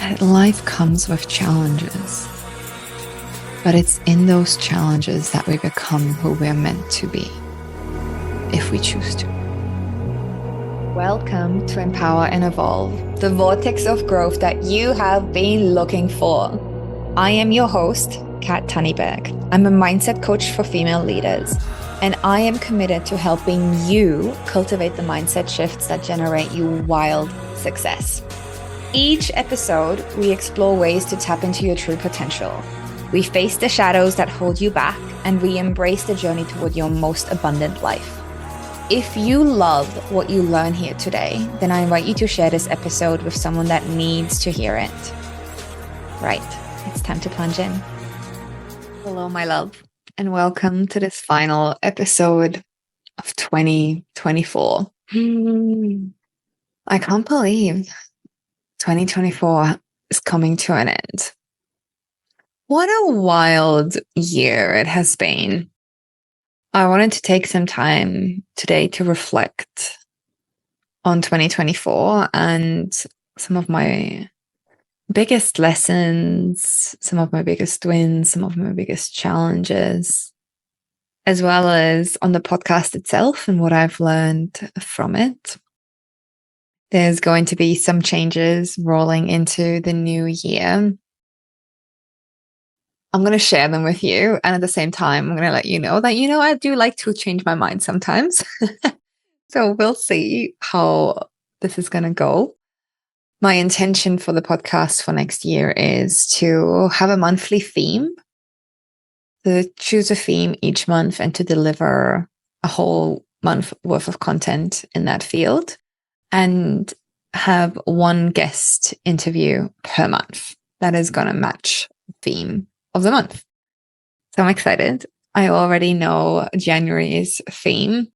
that life comes with challenges, but it's in those challenges that we become who we're meant to be, if we choose to. Welcome to Empower and Evolve, the vortex of growth that you have been looking for. I am your host, Kat Tannyberg. I'm a mindset coach for female leaders, and I am committed to helping you cultivate the mindset shifts that generate you wild success. Each episode, we explore ways to tap into your true potential. We face the shadows that hold you back, and we embrace the journey toward your most abundant life. If you love what you learn here today, then I invite you to share this episode with someone that needs to hear it. Right, it's time to plunge in. Hello, my love, and welcome to this final episode of 2024. I can't believe 2024 is coming to an end. What a wild year it has been. I wanted to take some time today to reflect on 2024 and some of my biggest lessons, some of my biggest wins, some of my biggest challenges, as well as on the podcast itself and what I've learned from it. There's going to be some changes rolling into the new year. I'm going to share them with you. And at the same time, I'm going to let you know that, I do like to change my mind sometimes. So we'll see how this is going to go. My intention for the podcast for next year is to have a monthly theme, to choose a theme each month and to deliver a whole month worth of content in that field, and have one guest interview per month that is going to match the theme of the month. So I'm excited. I already know January's theme.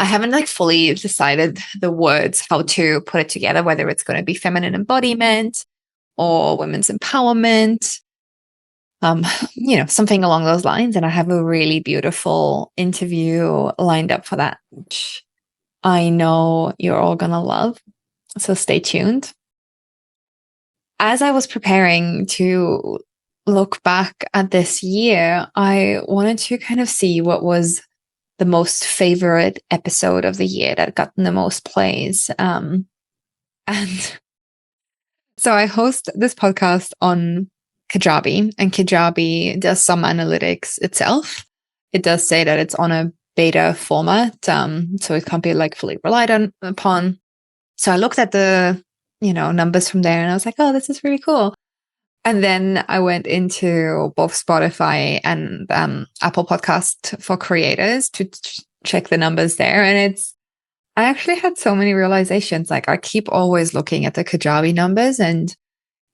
I haven't fully decided the words, how to put it together, whether it's going to be feminine embodiment or women's empowerment, something along those lines. And I have a really beautiful interview lined up for that, which I know you're all going to love. So stay tuned. As I was preparing to look back at this year, I wanted to kind of see what was the most favorite episode of the year that got the most plays. And so I host this podcast on Kajabi, and Kajabi does some analytics itself. It does say that it's on a beta format, so it can't be fully relied upon. So I looked at the, numbers from there, and I was like, oh, this is really cool. And then I went into both Spotify and Apple Podcast for creators to check the numbers there. And I actually had so many realizations. I keep always looking at the Kajabi numbers and,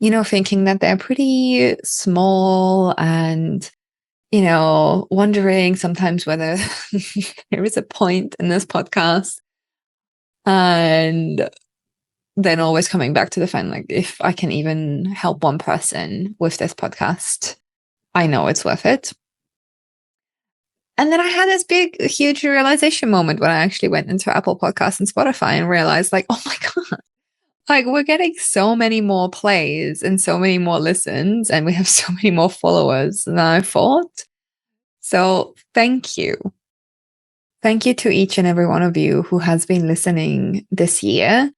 thinking that they're pretty small and, wondering sometimes whether there is a point in this podcast. And then always coming back to the fact, if I can even help one person with this podcast, I know it's worth it. And then I had this big, huge realization moment when I actually went into Apple Podcasts and Spotify and realized, oh my God, we're getting so many more plays and so many more listens, and we have so many more followers than I thought. So thank you. Thank you to each and every one of you who has been listening this year.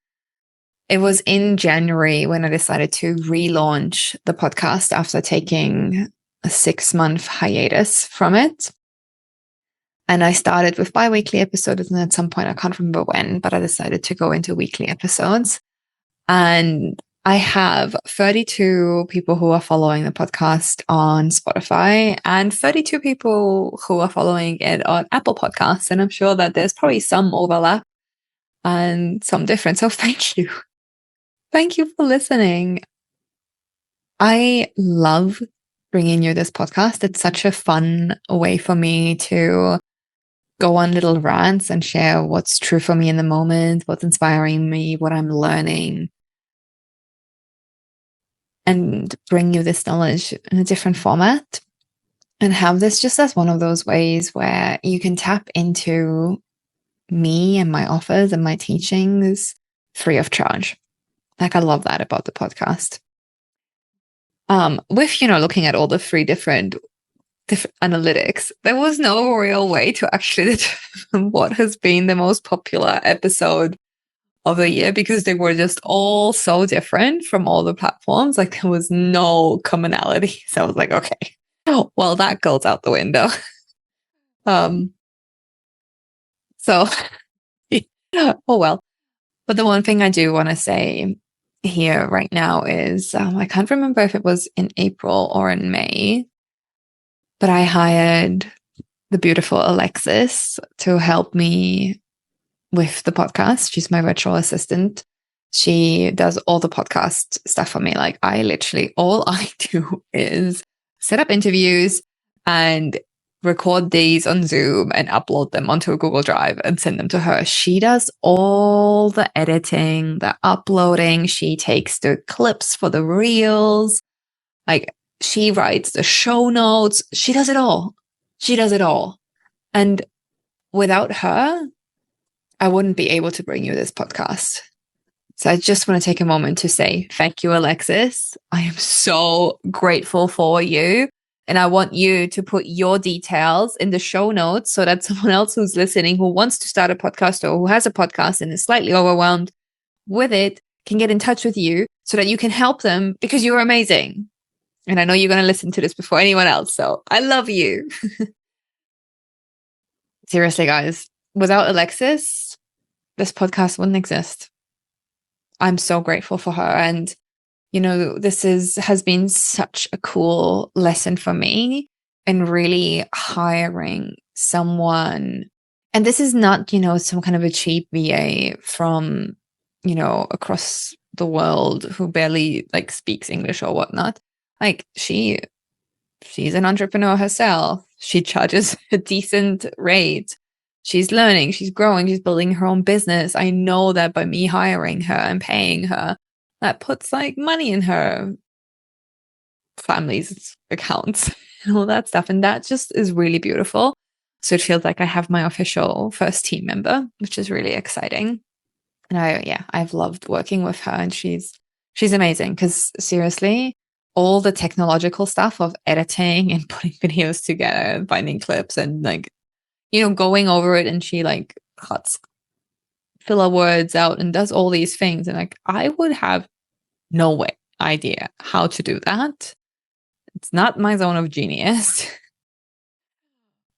It was in January when I decided to relaunch the podcast after taking a 6-month hiatus from it. And I started with bi-weekly episodes, and at some point, I can't remember when, but I decided to go into weekly episodes. And I have 32 people who are following the podcast on Spotify and 32 people who are following it on Apple Podcasts. And I'm sure that there's probably some overlap and some difference. So thank you. Thank you for listening. I love bringing you this podcast. It's such a fun way for me to go on little rants and share what's true for me in the moment, what's inspiring me, what I'm learning, and bring you this knowledge in a different format, and have this just as one of those ways where you can tap into me and my offers and my teachings free of charge. I love that about the podcast. With, looking at all the three different analytics, there was no real way to actually determine what has been the most popular episode of the year, because they were just all so different from all the platforms. Like, there was no commonality. So I was like, okay, well, that goes out the window. So, oh well. But the one thing I do want to say here right now is, I can't remember if it was in April or in May, but I hired the beautiful Alexis to help me with the podcast. She's my virtual assistant. She does all the podcast stuff for me. Like, all I do is set up interviews and record these on Zoom and upload them onto a Google Drive and send them to her. She does all the editing, the uploading. She takes the clips for the reels. Like, she writes the show notes. She does it all. She does it all. And without her, I wouldn't be able to bring you this podcast. So I just want to take a moment to say thank you, Alexis. I am so grateful for you. And I want you to put your details in the show notes so that someone else who's listening, who wants to start a podcast or who has a podcast and is slightly overwhelmed with it, can get in touch with you so that you can help them, because you're amazing. And I know you're going to listen to this before anyone else. So I love you. Seriously, guys, without Alexis, this podcast wouldn't exist. I'm so grateful for her. And, this has been such a cool lesson for me in really hiring someone. And this is not, some kind of a cheap VA from, across the world who barely speaks English or whatnot. Like, she's an entrepreneur herself. She charges a decent rate. She's learning, she's growing, she's building her own business. I know that by me hiring her and paying her, that puts money in her family's accounts and all that stuff. And that just is really beautiful. So it feels like I have my official first team member, which is really exciting. And I've loved working with her, and she's amazing, because seriously, all the technological stuff of editing and putting videos together and finding clips and going over it, and she cuts filler words out and does all these things. And I would have no idea how to do that. It's not my zone of genius.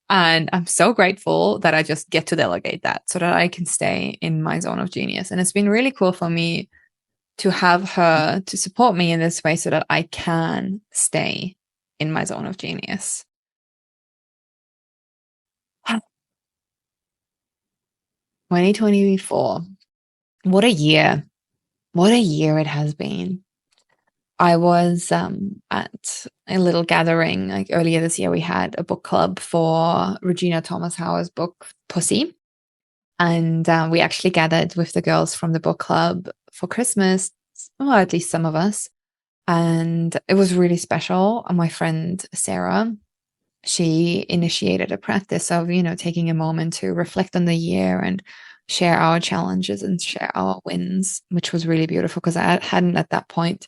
And I'm so grateful that I just get to delegate that so that I can stay in my zone of genius. And it's been really cool for me to have her to support me in this way so that I can stay in my zone of genius. 2024. What a year. What a year it has been. I was at a little gathering earlier this year. We had a book club for Regina Thomas Howard's book, Pussy. And we actually gathered with the girls from the book club for Christmas, or at least some of us. And it was really special. My friend, Sarah, she initiated a practice of, taking a moment to reflect on the year and share our challenges and share our wins, which was really beautiful, because I hadn't at that point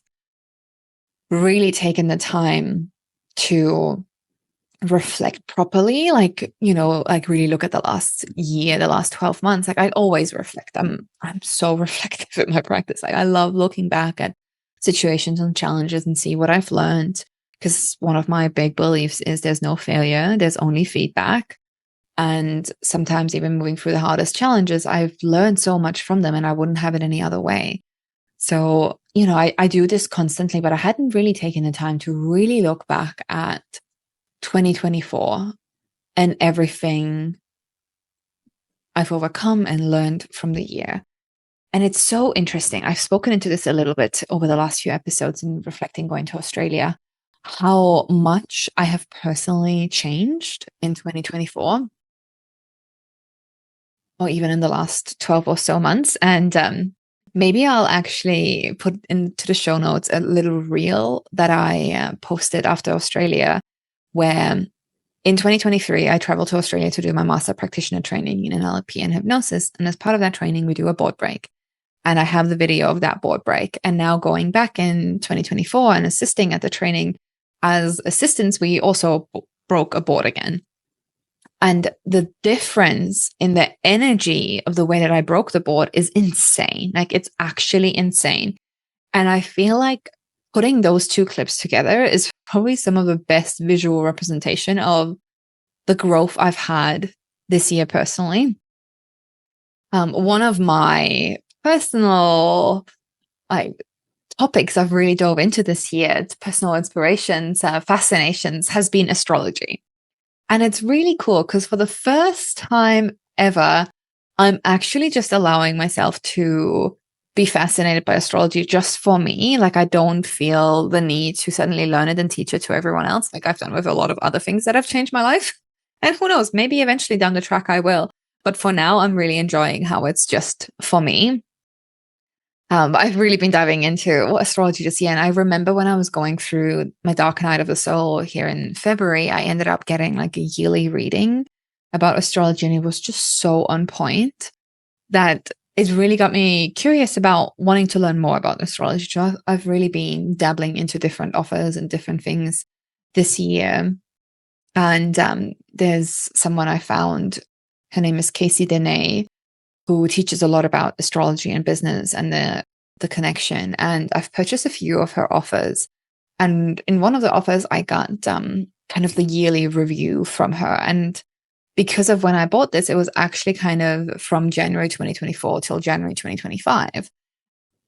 really taken the time to reflect properly, really look at the last year, the last 12 months. I always reflect. I'm so reflective in my practice. I love looking back at situations and challenges and see what I've learned. Because one of my big beliefs is there's no failure, there's only feedback. And sometimes even moving through the hardest challenges, I've learned so much from them, and I wouldn't have it any other way. So, I do this constantly, but I hadn't really taken the time to really look back at 2024 and everything I've overcome and learned from the year. And it's so interesting. I've spoken into this a little bit over the last few episodes in reflecting going to Australia, how much I have personally changed in 2024, or even in the last 12 or so months. And maybe I'll actually put into the show notes a little reel that I posted after Australia, where in 2023, I traveled to Australia to do my master practitioner training in NLP and hypnosis. And as part of that training, we do a board break. And I have the video of that board break. And now going back in 2024 and assisting at the training as assistants, we also broke a board again. And the difference in the energy of the way that I broke the board is insane. Like, it's actually insane. And I feel like putting those two clips together is probably some of the best visual representation of the growth I've had this year personally. One of my personal topics I've really dove into this year, personal inspirations, fascinations, has been astrology. And it's really cool because for the first time ever, I'm actually just allowing myself to be fascinated by astrology just for me. Like, I don't feel the need to suddenly learn it and teach it to everyone else, like I've done with a lot of other things that have changed my life. And who knows, maybe eventually down the track I will. But for now, I'm really enjoying how it's just for me. I've really been diving into astrology this year. And I remember when I was going through my dark night of the soul here in February, I ended up getting like a yearly reading about astrology. And it was just so on point that it really got me curious about wanting to learn more about astrology. So I've really been dabbling into different offers and different things this year. And there's someone I found, her name is Casey Dene, who teaches a lot about astrology and business and the connection. And I've purchased a few of her offers. And in one of the offers, I got kind of the yearly review from her. And because of when I bought this, it was actually kind of from January 2024 till January 2025.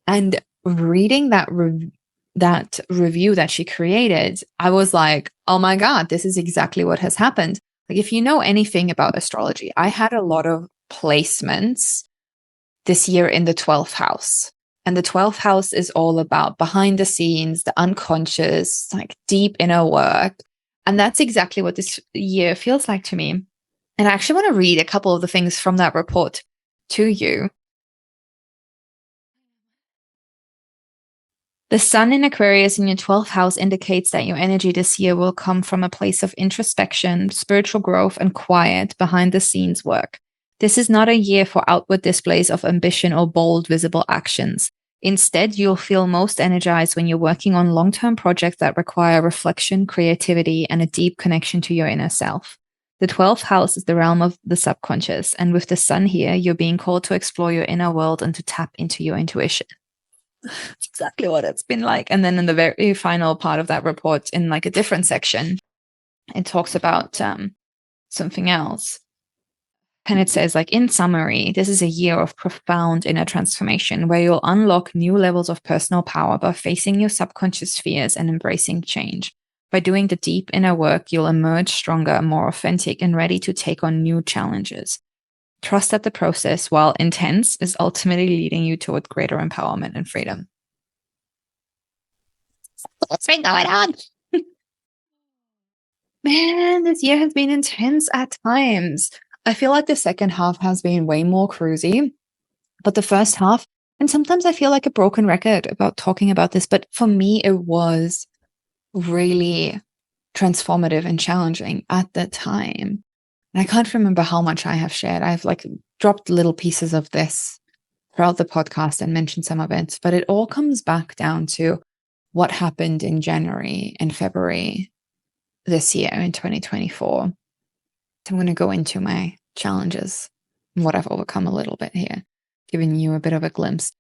And reading that review that she created, I was like, oh my God, this is exactly what has happened. Like, if you know anything about astrology, I had a lot of placements this year in the 12th house. And the 12th house is all about behind the scenes, the unconscious, like deep inner work. And that's exactly what this year feels like to me. And I actually want to read a couple of the things from that report to you. The sun in Aquarius in your 12th house indicates that your energy this year will come from a place of introspection, spiritual growth, and quiet behind the scenes work. This is not a year for outward displays of ambition or bold, visible actions. Instead, you'll feel most energized when you're working on long-term projects that require reflection, creativity, and a deep connection to your inner self. The 12th house is the realm of the subconscious, and with the sun here, you're being called to explore your inner world and to tap into your intuition. It's exactly what it's been like. And then in the very final part of that report, in like a different section, it talks about something else. And it says, like, in summary, this is a year of profound inner transformation where you'll unlock new levels of personal power by facing your subconscious fears and embracing change. By doing the deep inner work, you'll emerge stronger, more authentic, and ready to take on new challenges. Trust that the process, while intense, is ultimately leading you toward greater empowerment and freedom. What's been going on? Man, this year has been intense at times. I feel like the second half has been way more cruisy, but the first half, and sometimes I feel like a broken record about talking about this, but for me, it was really transformative and challenging at the time. And I can't remember how much I have shared. I've like dropped little pieces of this throughout the podcast and mentioned some of it, but it all comes back down to what happened in January and February this year in 2024. So I'm going to go into my challenges and what I've overcome a little bit here, giving you a bit of a glimpse.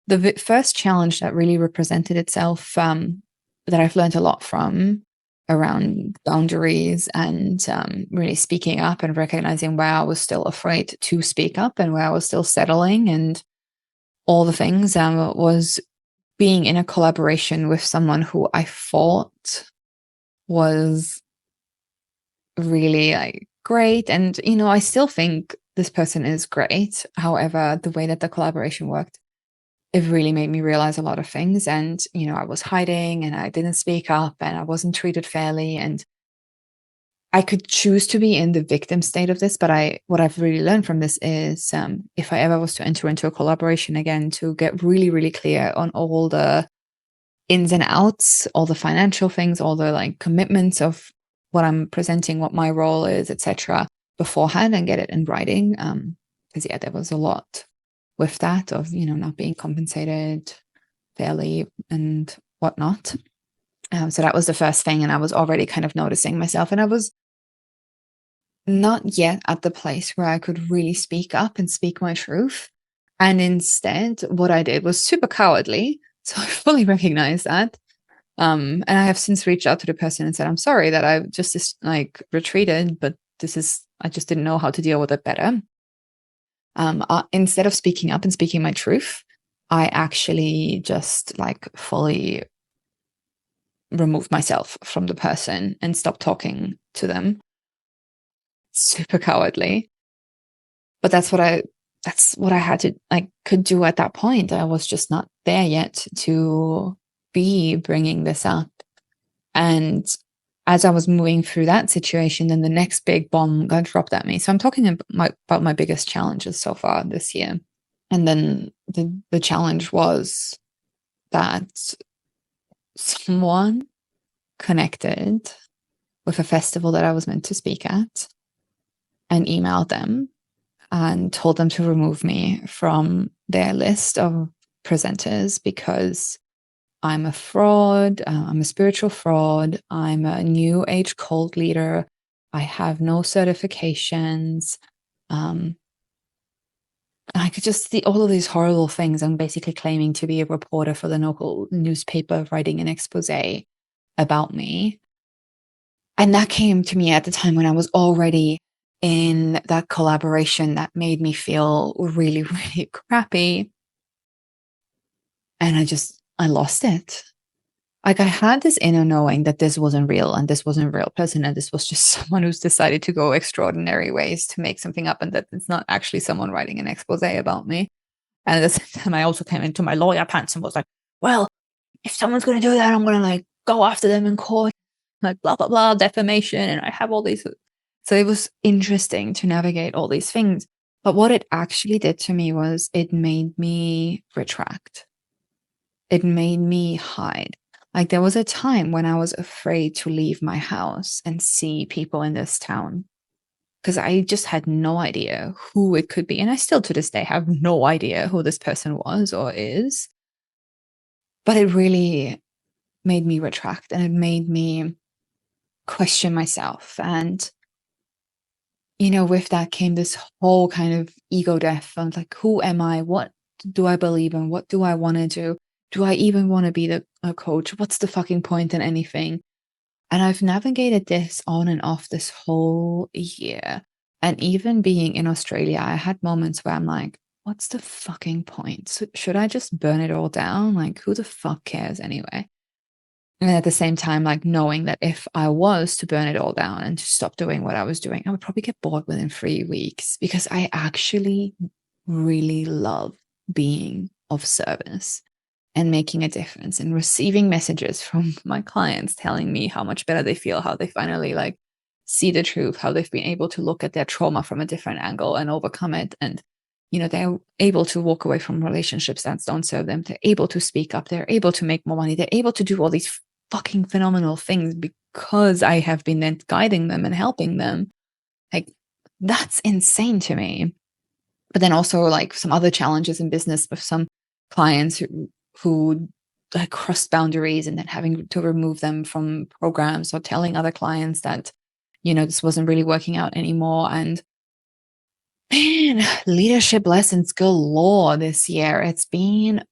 The first challenge that really represented itself that I've learned a lot from around boundaries and really speaking up and recognizing where I was still afraid to speak up and where I was still settling and all the things was being in a collaboration with someone who I thought was really like great. And, you know, I still think this person is great. However, the way that the collaboration worked, it really made me realize a lot of things. And, you know, I was hiding and I didn't speak up and I wasn't treated fairly. And I could choose to be in the victim state of this. But what I've really learned from this is if I ever was to enter into a collaboration again, to get really, really clear on all the ins and outs, all the financial things, all the like commitments of what I'm presenting, what my role is, etc., beforehand and get it in writing. Because yeah, there was a lot with that of, not being compensated fairly and whatnot. So that was the first thing. And I was already kind of noticing myself, and I was not yet at the place where I could really speak up and speak my truth. And instead, what I did was super cowardly. So I fully recognize that. And I have since reached out to the person and said, I'm sorry that I just retreated, but I just didn't know how to deal with it better. Instead of speaking up and speaking my truth, I actually just fully removed myself from the person and stopped talking to them. Super cowardly. But that's what I had to could do at that point. I was just not there yet to be bringing this up. And as I was moving through that situation, then the next big bomb got dropped at me. So I'm talking about my biggest challenges so far this year. And then the challenge was that someone connected with a festival that I was meant to speak at and emailed them and told them to remove me from their list of presenters because I'm a fraud. I'm a spiritual fraud. I'm a new age cult leader. I have no certifications. I could just see all of these horrible things. I'm basically claiming to be a reporter for the local newspaper, writing an expose about me. And that came to me at the time when I was already in that collaboration that made me feel really, really crappy. And I lost it. I had this inner knowing that this wasn't real and this wasn't a real person. And this was just someone who's decided to go extraordinary ways to make something up, and that it's not actually someone writing an expose about me. And at the same time, I also came into my lawyer pants and was like, well, if someone's going to do that, I'm going to go after them in court, blah, blah, blah, defamation. And I have all these. So it was interesting to navigate all these things. But what it actually did to me was it made me retract. It made me hide. There was a time when I was afraid to leave my house and see people in this town because I just had no idea who it could be. And I still to this day have no idea who this person was or is. But it really made me retract, and it made me question myself. And, with that came this whole kind of ego death of who am I? What do I believe in? What do I want to do? Do I even want to be a coach? What's the fucking point in anything? And I've navigated this on and off this whole year. And even being in Australia, I had moments where I'm like, what's the fucking point? So should I just burn it all down? Who the fuck cares anyway? And at the same time, knowing that if I was to burn it all down and to stop doing what I was doing, I would probably get bored within 3 weeks, because I actually really love being of service and making a difference and receiving messages from my clients telling me how much better they feel, how they finally see the truth, how they've been able to look at their trauma from a different angle and overcome it. And, they're able to walk away from relationships that don't serve them. They're able to speak up. They're able to make more money. They're able to do all these fucking phenomenal things because I have been then guiding them and helping them. That's insane to me. But then also some other challenges in business with some clients who crossed boundaries and then having to remove them from programs, or telling other clients that, this wasn't really working out anymore. And man, leadership lessons galore this year. It's been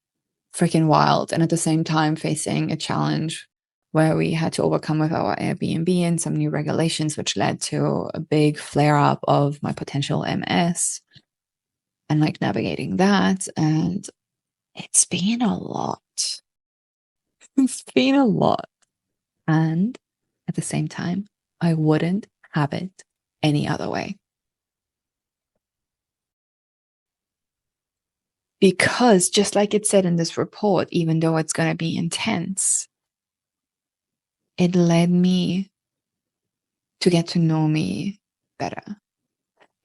freaking wild. And at the same time, facing a challenge where we had to overcome with our Airbnb and some new regulations, which led to a big flare up of my potential MS, and navigating that. And it's been a lot. It's been a lot. And at the same time, I wouldn't have it any other way. Because just like it said in this report, even though it's going to be intense, it led me to get to know me better.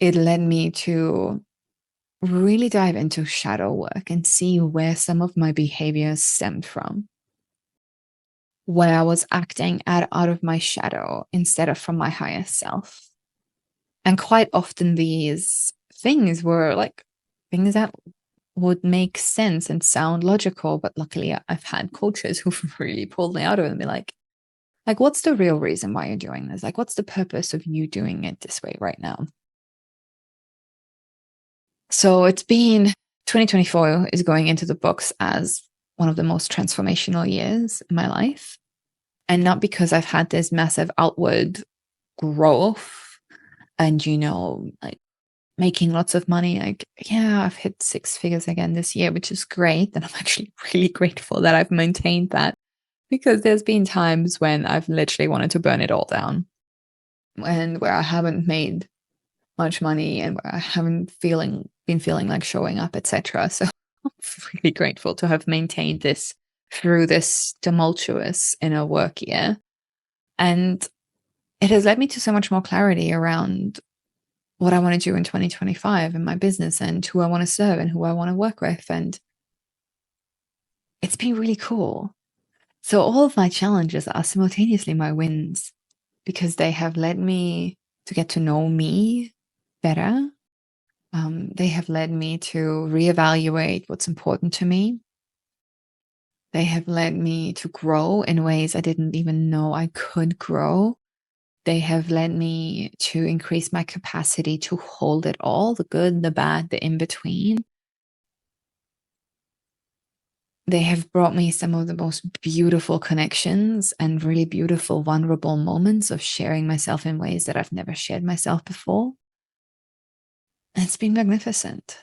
It led me to really dive into shadow work and see where some of my behaviors stemmed from, where I was acting out of my shadow instead of from my higher self. And quite often these things were things that would make sense and sound logical. But luckily, I've had coaches who've really pulled me out of it and be like, what's the real reason why you're doing this? Like, what's the purpose of you doing it this way right now? So it's been 2024 is going into the books as one of the most transformational years in my life. And not because I've had this massive outward growth and, like making lots of money. Like, yeah, I've hit 6 figures again this year, which is great. And I'm actually really grateful that I've maintained that, because there's been times when I've literally wanted to burn it all down and where I haven't made much money and where I haven't been feeling like showing up, etc. So I'm really grateful to have maintained this through this tumultuous inner work year. And it has led me to so much more clarity around what I want to do in 2025 in my business and who I want to serve and who I want to work with. And it's been really cool. So all of my challenges are simultaneously my wins, because they have led me to get to know me better. They have led me to reevaluate what's important to me. They have led me to grow in ways I didn't even know I could grow. They have led me to increase my capacity to hold it all, the good, the bad, the in-between. They have brought me some of the most beautiful connections and really beautiful, vulnerable moments of sharing myself in ways that I've never shared myself before. And it's been magnificent.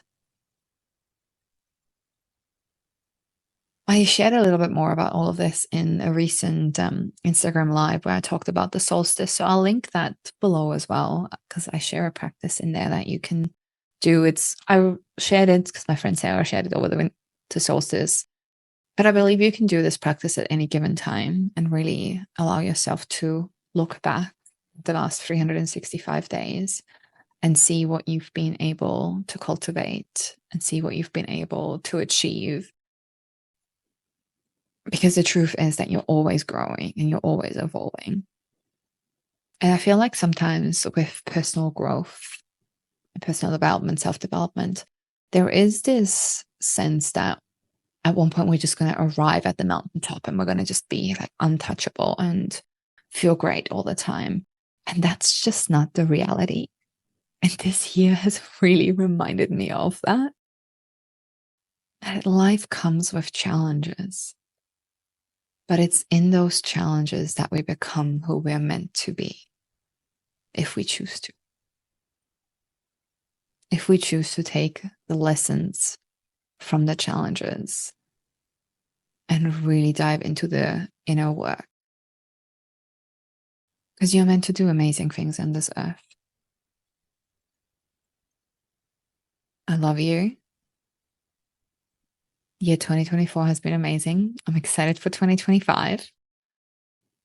I shared a little bit more about all of this in a recent Instagram live where I talked about the solstice. So I'll link that below as well, because I share a practice in there that you can do. I shared it because my friend Sarah shared it over the winter solstice. But I believe you can do this practice at any given time and really allow yourself to look back the last 365 days and see what you've been able to cultivate and see what you've been able to achieve. Because the truth is that you're always growing and you're always evolving. And I feel like sometimes with personal growth, personal development, self-development, there is this sense that at one point we're just going to arrive at the mountaintop and we're going to just be like untouchable and feel great all the time. And that's just not the reality. And this year has really reminded me of that. That life comes with challenges. But it's in those challenges that we become who we're meant to be, if we choose to. If we choose to take the lessons from the challenges and really dive into the inner work. Because you're meant to do amazing things on this earth. I love you. Year 2024 has been amazing. I'm excited for 2025.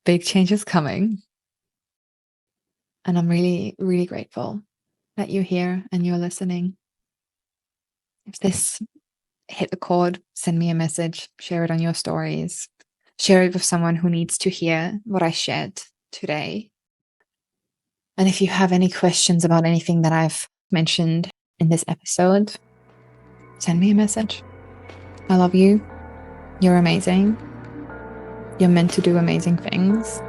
Big changes coming. And I'm really, really grateful that you're here and you're listening. If this hit the chord, send me a message, share it on your stories, share it with someone who needs to hear what I shared today. And if you have any questions about anything that I've mentioned in this episode, send me a message. I love you. You're amazing. You're meant to do amazing things.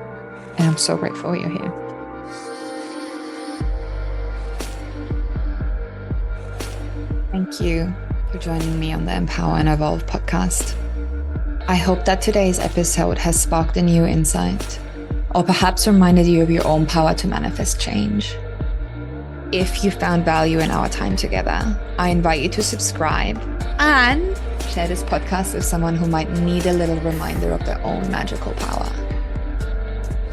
And I'm so grateful you're here. Thank you for joining me on the Empower and Evolve podcast. I hope that today's episode has sparked a new insight, or perhaps reminded you of your own power to manifest change. If you found value in our time together, I invite you to subscribe and share this podcast with someone who might need a little reminder of their own magical power.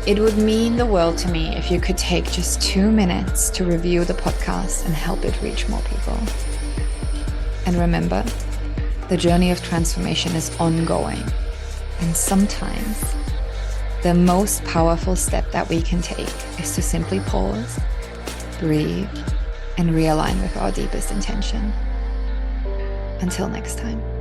It would mean the world to me if you could take just 2 minutes to review the podcast and help it reach more people. And remember, the journey of transformation is ongoing. And sometimes the most powerful step that we can take is to simply pause, breathe, and realign with our deepest intention. Until next time.